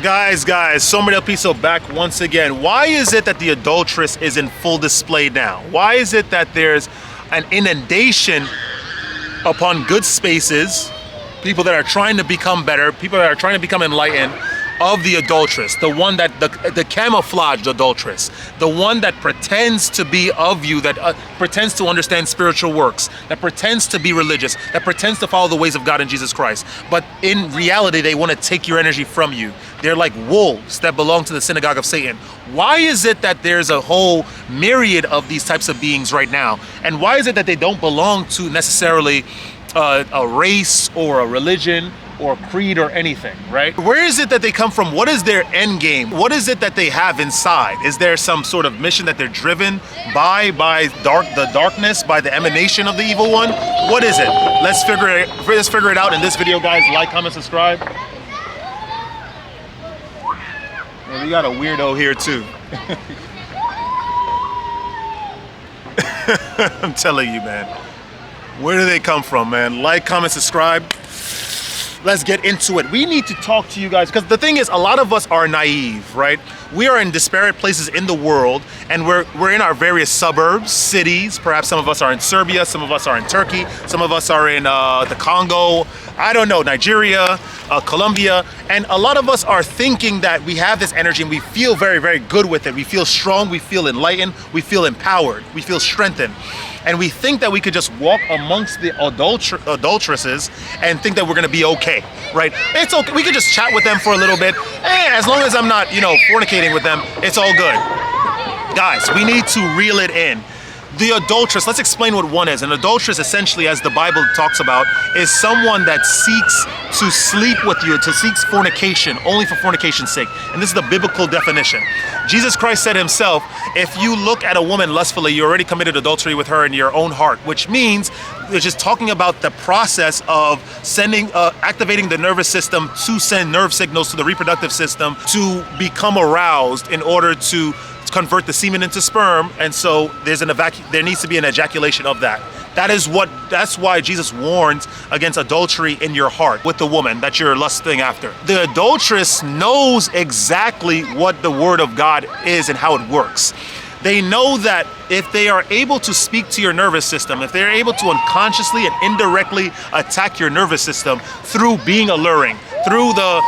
Guys, Somebody Piso back once again. Why is it that the adulteress is in full display now? Why is it that there's an inundation upon good spaces, people that are trying to become better, people that are trying to become enlightened, of the adulteress, the one that, the camouflaged adulteress, the one that pretends to be of you, that pretends to understand spiritual works, that pretends to be religious, that pretends to follow the ways of God in Jesus Christ. But in reality, they want to take your energy from you. They're like wolves that belong to the synagogue of Satan. Why is it that there's a whole myriad of these types of beings right now? And why is it that they don't belong to necessarily a race or a religion or creed or anything, right? Where is it that they come from? What is their end game? What is it that they have inside? Is there some sort of mission that they're driven by the darkness, by the emanation of the evil one? What is it? Let's figure it out in this video, guys. Like, comment, subscribe. And we got a weirdo here too. I'm telling you, man. Where do they come from, man? Like, comment, subscribe. Let's get into it. We need to talk to you guys because the thing is, a lot of us are naive, right? We are in disparate places in the world, and we're in our various suburbs, cities. Perhaps some of us are in Serbia, some of us are in Turkey, some of us are in the Congo, I don't know, Nigeria, Colombia, and a lot of us are thinking that we have this energy and we feel very, very good with it. We feel strong, we feel enlightened, we feel empowered, we feel strengthened. And we think that we could just walk amongst the adulteresses and think that we're gonna be okay, right? It's okay, we could just chat with them for a little bit. As long as I'm not, fornicating with them, it's all good. Guys, we need to reel it in. The adulteress, let's explain what one is. An adulteress, essentially, as the Bible talks about, is someone that seeks to sleep with you, to seeks fornication, only for fornication's sake. And this is the biblical definition. Jesus Christ said himself, if you look at a woman lustfully, you already committed adultery with her in your own heart, which means it's just talking about the process of activating the nervous system to send nerve signals to the reproductive system to become aroused in order to convert the semen into sperm, and so there needs to be an ejaculation of that. That's why Jesus warns against adultery in your heart with the woman that you're lusting after. The adulteress knows exactly what the word of God is and how it works. They know that if they are able to speak to your nervous system, if they're able to unconsciously and indirectly attack your nervous system through being alluring, through the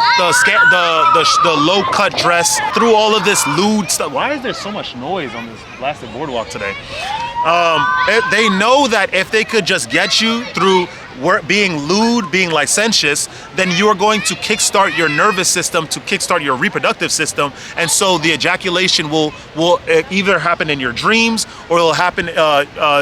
low-cut dress, through all of this lewd stuff. Why is there so much noise on this blasted boardwalk today? They know that if they could just get you through being lewd, being licentious, then you are going to kickstart your nervous system, to kickstart your reproductive system, and so the ejaculation will either happen in your dreams or it'll happen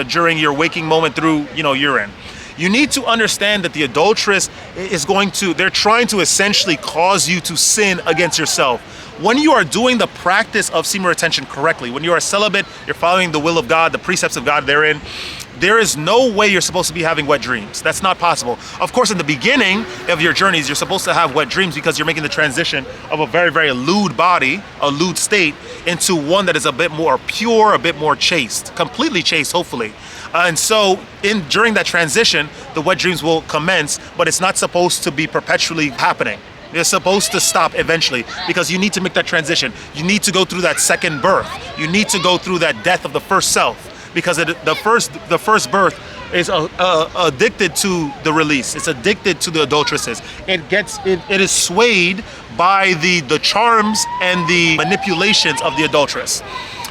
during your waking moment through urine. You need to understand that the adulteress they're trying to essentially cause you to sin against yourself. When you are doing the practice of semen retention correctly, when you are celibate, you're following the will of God, the precepts of God therein, there is no way you're supposed to be having wet dreams. That's not possible. Of course, in the beginning of your journeys, you're supposed to have wet dreams because you're making the transition of a very, very lewd body, a lewd state, into one that is a bit more pure, a bit more chaste, completely chaste, hopefully. And so during that transition, the wet dreams will commence, but it's not supposed to be perpetually happening. They're supposed to stop eventually because you need to make that transition. You need to go through that second birth. You need to go through that death of the first self because the first birth is addicted to the release. It's addicted to the adulteresses. It is swayed by the charms and the manipulations of the adulteress.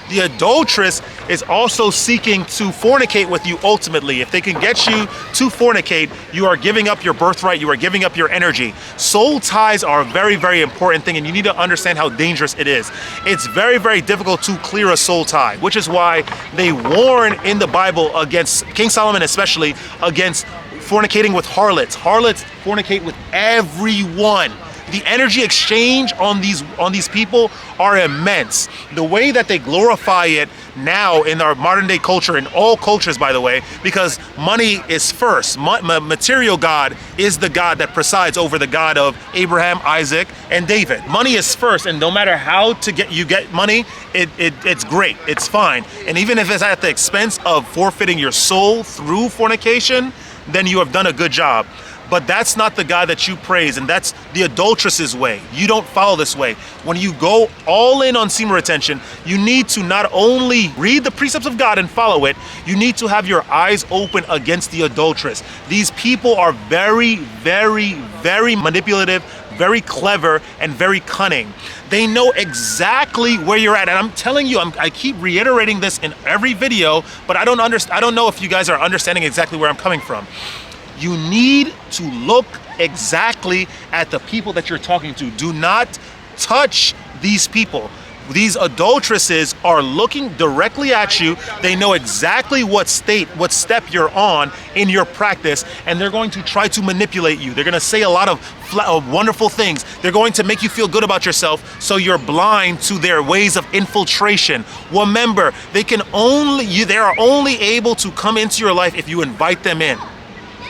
The adulteress is also seeking to fornicate with you ultimately. If they can get you to fornicate, you are giving up your birthright, you are giving up your energy. Soul ties are a very, very important thing, and you need to understand how dangerous it is. It's very, very difficult to clear a soul tie, which is why they warn in the Bible against, King Solomon especially, against fornicating with harlots. Harlots fornicate with everyone. The energy exchange on these people are immense. The way that they glorify it now in our modern day culture, in all cultures by the way, because money is first. Material God is the God that presides over the God of Abraham, Isaac, and David. Money is first, and no matter how you get money, it's great, it's fine. And even if it's at the expense of forfeiting your soul through fornication, then you have done a good job. But that's not the God that you praise, and that's the adulteress's way. You don't follow this way. When you go all in on semen retention, you need to not only read the precepts of God and follow it, you need to have your eyes open against the adulteress. These people are very, very, very manipulative, very clever, and very cunning. They know exactly where you're at. And I'm telling you, I keep reiterating this in every video, but I don't know if you guys are understanding exactly where I'm coming from. You need to look exactly at the people that you're talking to. Do not touch these people. These adulteresses are looking directly at you. They know exactly what step you're on in your practice, and they're going to try to manipulate you. They're going to say a lot of wonderful things. They're going to make you feel good about yourself, so you're blind to their ways of infiltration. Remember, they are only able to come into your life if you invite them in.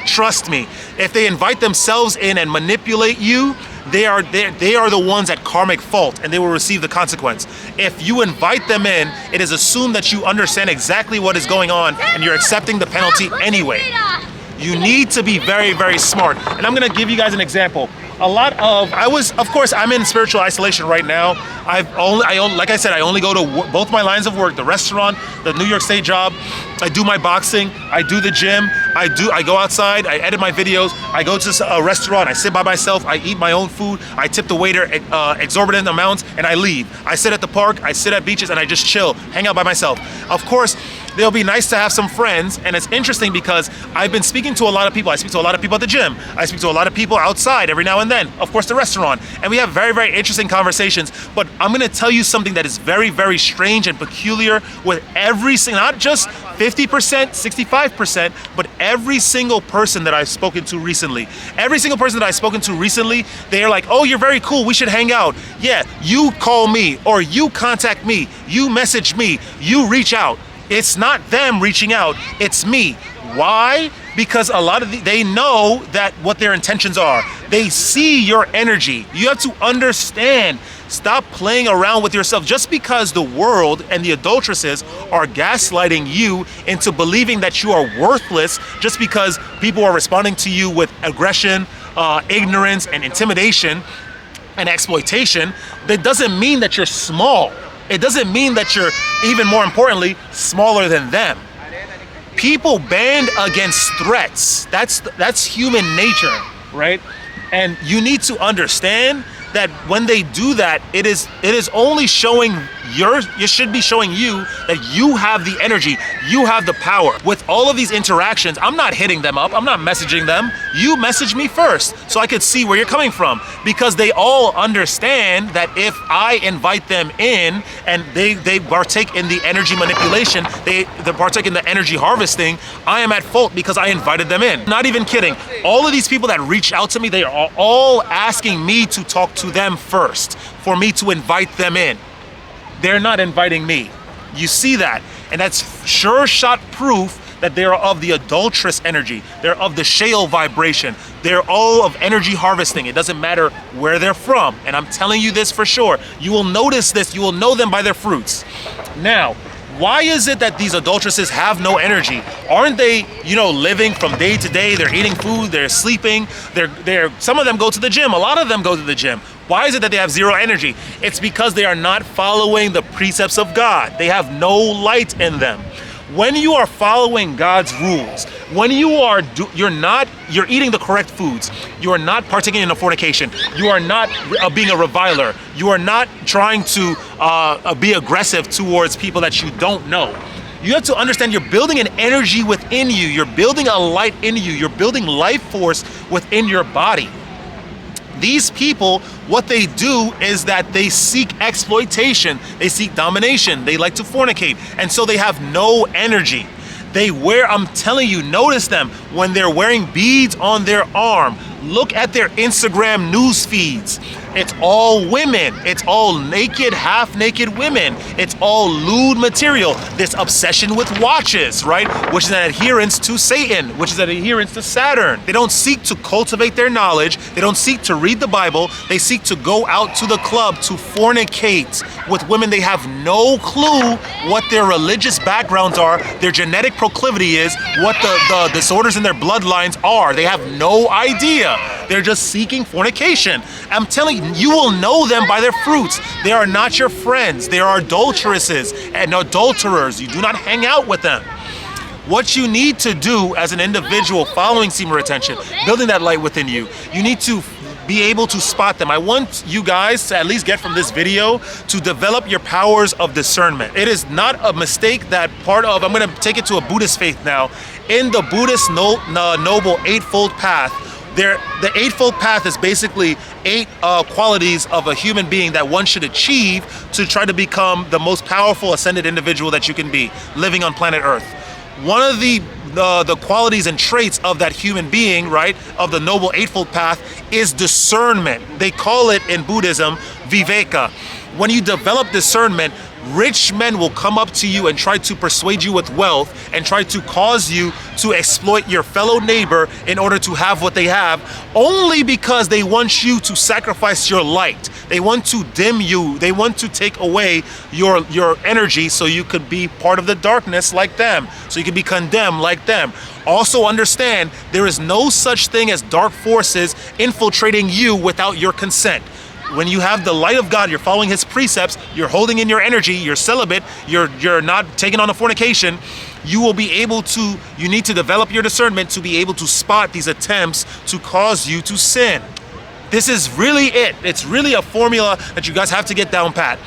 Trust me, if they invite themselves in and manipulate you, they are the ones at karmic fault, and they will receive the consequence. If you invite them in, it is assumed that you understand exactly what is going on, and you're accepting the penalty anyway. You need to be very, very smart. And I'm gonna give you guys an example. Of course, I'm in spiritual isolation right now. Like I said, I only go to both my lines of work, the restaurant, the New York State job. I do my boxing, I do the gym, I go outside, I edit my videos, I go to a restaurant, I sit by myself, I eat my own food, I tip the waiter exorbitant amounts, and I leave. I sit at the park, I sit at beaches, and I just chill, hang out by myself. Of course, it'll be nice to have some friends, and it's interesting because I've been speaking to a lot of people. I speak to a lot of people at the gym. I speak to a lot of people outside every now and then. Of course, the restaurant. And we have very, very interesting conversations. But I'm gonna tell you something that is very, very strange and peculiar with every single, not just 50%, 65%, but every single person that I've spoken to recently. Every single person that I've spoken to recently, they are like, oh, you're very cool, we should hang out. Yeah, you call me, or you contact me, you message me, you reach out. It's not them reaching out, it's me. Why? Because they know that what their intentions are. They see your energy. You have to understand, stop playing around with yourself. Just because the world and the adulteresses are gaslighting you into believing that you are worthless, just because people are responding to you with aggression, ignorance, and intimidation, and exploitation, that doesn't mean that you're small. It doesn't mean that you're, even more importantly, smaller than them. People band against threats. That's human nature, right? And you need to understand that when they do that, it is only showing it should be showing you that you have the energy, you have the power. With all of these interactions, I'm not hitting them up, I'm not messaging them. You message me first so I could see where you're coming from, because they all understand that if I invite them in and they partake in the energy manipulation, they partake in the energy harvesting, I am at fault because I invited them in. Not even kidding. All of these people that reach out to me, they are all asking me to talk to them first, for me to invite them in. They're not inviting me. You see that? And that's sure shot proof that they're of the adulterous energy. They're of the shale vibration. They're all of energy harvesting. It doesn't matter where they're from. And I'm telling you this for sure. You will notice this. You will know them by their fruits. Now, why is it that these adulteresses have no energy? Aren't they, living from day to day? They're eating food, they're sleeping, some of them go to the gym, a lot of them go to the gym. Why is it that they have zero energy? It's because they are not following the precepts of God. They have no light in them. When you are following God's rules, when you're eating the correct foods, you are not partaking in a fornication, you are not being a reviler, you are not trying to be aggressive towards people that you don't know. You have to understand you're building an energy within you, you're building a light in you, you're building life force within your body. These people, what they do is that they seek exploitation, they seek domination, they like to fornicate, and so they have no energy. I'm telling you, notice them when they're wearing beads on their arm. Look at their Instagram news feeds. It's all women. It's all naked, half-naked women. It's all lewd material. This obsession with watches, right? Which is an adherence to Satan, which is an adherence to Saturn. They don't seek to cultivate their knowledge. They don't seek to read the Bible. They seek to go out to the club to fornicate with women. They have no clue what their religious backgrounds are, their genetic proclivity is, what the disorders in their bloodlines are. They have no idea. They're just seeking fornication. I'm telling you, you will know them by their fruits. They are not your friends. They are adulteresses and adulterers. You do not hang out with them. What you need to do as an individual following semen retention, building that light within you, you need to be able to spot them. I want you guys to at least get from this video to develop your powers of discernment. It is not a mistake that part of, I'm gonna take it to a Buddhist faith now. In the Buddhist Noble Eightfold Path, the Eightfold Path is basically 8 qualities of a human being that one should achieve to try to become the most powerful ascended individual that you can be living on planet Earth. One of the qualities and traits of that human being, right, of the Noble Eightfold Path is discernment. They call it in Buddhism, viveka. When you develop discernment, rich men will come up to you and try to persuade you with wealth and try to cause you to exploit your fellow neighbor in order to have what they have, only because they want you to sacrifice your light. They want to dim you. They want to take away your energy so you could be part of the darkness like them, so you can be condemned like them. Also understand, there is no such thing as dark forces infiltrating you without your consent. When you have the light of God, you're following his precepts, you're holding in your energy, you're celibate, you're not taking on a fornication, you will be able to, you need to develop your discernment to be able to spot these attempts to cause you to sin. This is really it. It's really a formula that you guys have to get down pat.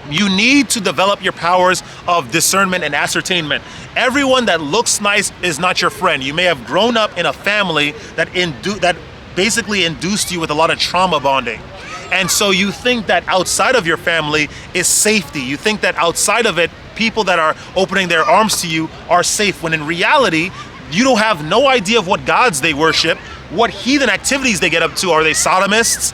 You need to develop your powers of discernment and ascertainment. Everyone that looks nice is not your friend. You may have grown up in a family that basically induced you with a lot of trauma bonding. And so you think that outside of your family is safety. You think that outside of it, people that are opening their arms to you are safe, when in reality, you don't have no idea of what gods they worship, what heathen activities they get up to. Are they sodomists?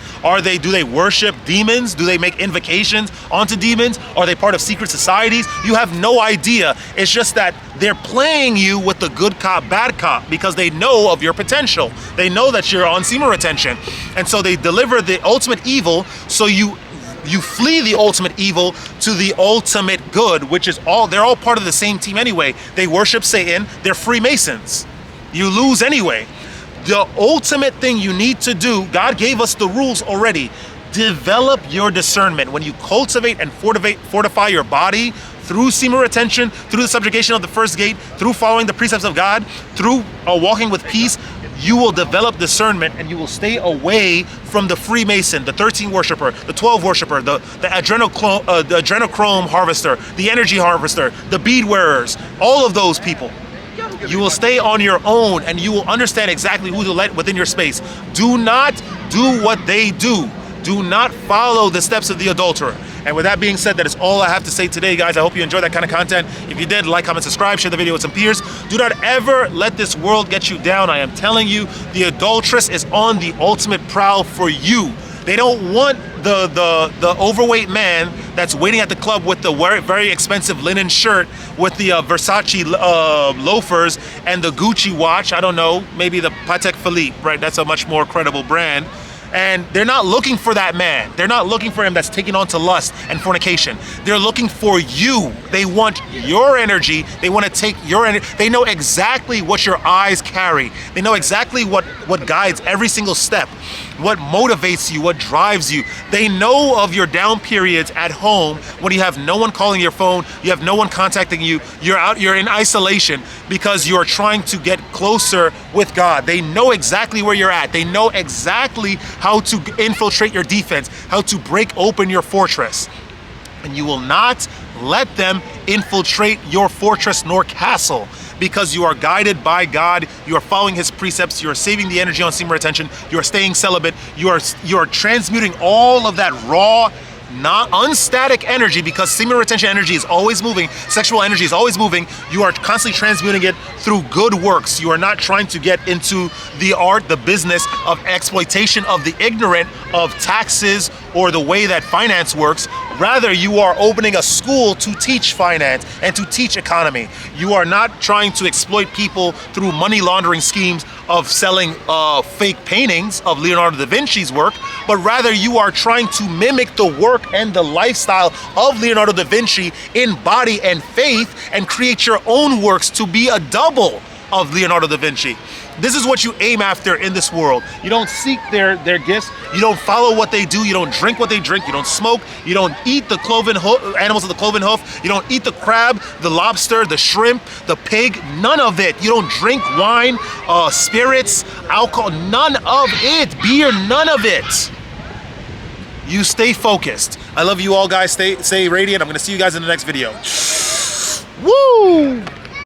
Do they worship demons? Do they make invocations onto demons? Are they part of secret societies? You have no idea. It's just that they're playing you with the good cop, bad cop, because they know of your potential. They know that you're on semen retention. And so they deliver the ultimate evil, so you flee the ultimate evil to the ultimate good, which is they're all part of the same team anyway. They worship Satan, they're Freemasons. You lose anyway. The ultimate thing you need to do, God gave us the rules already. Develop your discernment. When you cultivate and fortify your body through semen retention, through the subjugation of the first gate, through following the precepts of God, through walking with peace, you will develop discernment and you will stay away from the Freemason, the 13 worshiper, the 12 worshiper, the adrenochrome harvester, the energy harvester, the bead wearers, all of those people. You will stay on your own and you will understand exactly who to let within your space. Do not do what they do. Do not follow the steps of the adulterer. And with that being said, that is all I have to say today, guys. I hope you enjoyed that kind of content. If you did, like, comment, subscribe, share the video with some peers. Do not ever let this world get you down. I am telling you, the adulteress is on the ultimate prowl for you. They don't want the overweight man that's waiting at the club with the very expensive linen shirt with the Versace loafers and the Gucci watch. I don't know, maybe the Patek Philippe, right? That's a much more credible brand. And they're not looking for that man. They're not looking for him that's taking on to lust and fornication. They're looking for you. They want your energy. They want to take your energy. They know exactly what your eyes carry. They know exactly what guides every single step, what motivates you, what drives you. They know of your down periods at home when you have no one calling your phone, you have no one contacting you, you're in isolation because you're trying to get closer with God. They know exactly where you're at. They know exactly how to infiltrate your defense, how to break open your fortress. And you will not let them infiltrate your fortress nor castle, because you are guided by God, you are following his precepts, you are saving the energy on semen retention, you are staying celibate, you are transmuting all of that raw not unstatic energy, because semen retention energy is always moving, sexual energy is always moving. You are constantly transmuting it through good works. You are not trying to get into the art, the business of exploitation of the ignorant, of taxes, or the way that finance works. Rather, you are opening a school to teach finance and to teach economy. You are not trying to exploit people through money laundering schemes of selling fake paintings of Leonardo da Vinci's work, but rather you are trying to mimic the work and the lifestyle of Leonardo da Vinci in body and faith, and create your own works to be a double of Leonardo da Vinci. This is what you aim after in this world. You don't seek their gifts. You don't follow what they do. You don't drink what they drink. You don't smoke. You don't eat the animals of the cloven hoof. You don't eat the crab, the lobster, the shrimp, the pig. None of it. You don't drink wine, spirits, alcohol. None of it. Beer. None of it. You stay focused. I love you all, guys. Stay radiant. I'm going to see you guys in the next video. Woo!